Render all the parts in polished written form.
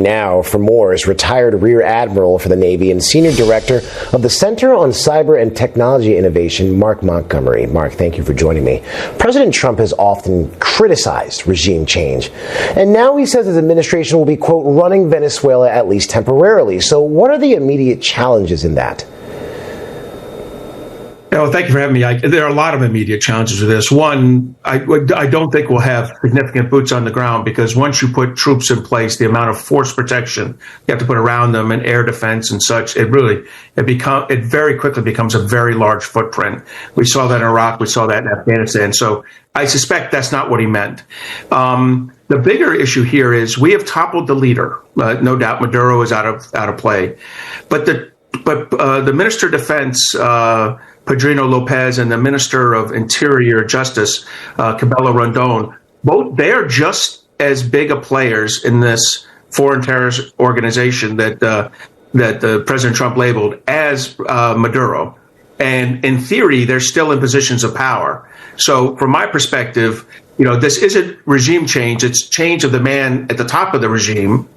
Now, for more, is retired Rear Admiral for the Navy and Senior Director of the Center on Cyber and Technology Innovation, Mark Montgomery. Mark, thank you for joining me. President Trump has often criticized regime change, and now he says his administration will be, quote, running Venezuela at least temporarily. So what are the immediate challenges in that? Well, thank you for having me. There are a lot of immediate challenges with this. One, I don't think we'll have significant boots on the ground, because once you put troops in place, the amount of force protection you have to put around them and air defense and such, it very quickly becomes a very large footprint. We saw that in Iraq. We saw that in Afghanistan. So I suspect that's not what he meant. The bigger issue here is we have toppled the leader. No doubt Maduro is out of play. But the Minister of Defense, Padrino Lopez, and the Minister of Interior Justice, Cabello, they are just as big a players in this foreign terrorist organization that President Trump labeled as Maduro. And in theory, they're still in positions of power. So from my perspective, this isn't regime change. It's change of the man at the top of the regime.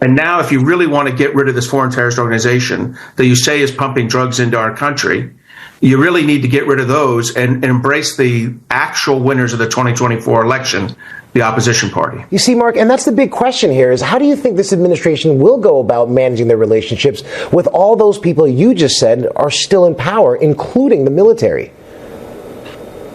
And now, if you really want to get rid of this foreign terrorist organization that you say is pumping drugs into our country, you really need to get rid of those and embrace the actual winners of the 2024 election, the opposition party. You see, Mark, and that's the big question here, is how do you think this administration will go about managing their relationships with all those people you just said are still in power, including the military?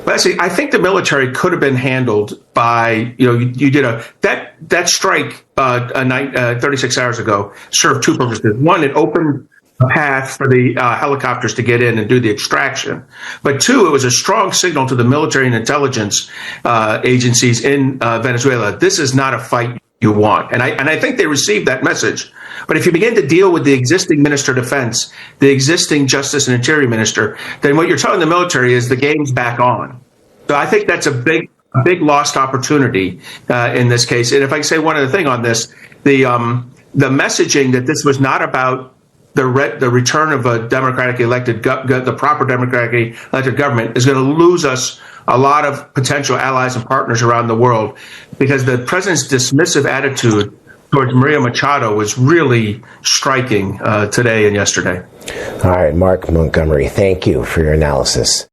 Leslie, I think the military could have been handled by, you did that strike 36 hours ago served two purposes. One, it opened a path for the helicopters to get in and do the extraction. But two, it was a strong signal to the military and intelligence agencies in Venezuela. This is not a fight you want. And I think they received that message. But if you begin to deal with the existing Minister of Defense, the existing Justice and Interior Minister, then what you're telling the military is the game's back on. So I think that's a big lost opportunity in this case. And if I can say one other thing on this, the messaging that this was not about the return of a democratically elected, the proper democratically elected government is going to lose us a lot of potential allies and partners around the world, because the president's dismissive attitude towards Maria Machado was really striking today and yesterday. All right, Mark Montgomery, thank you for your analysis.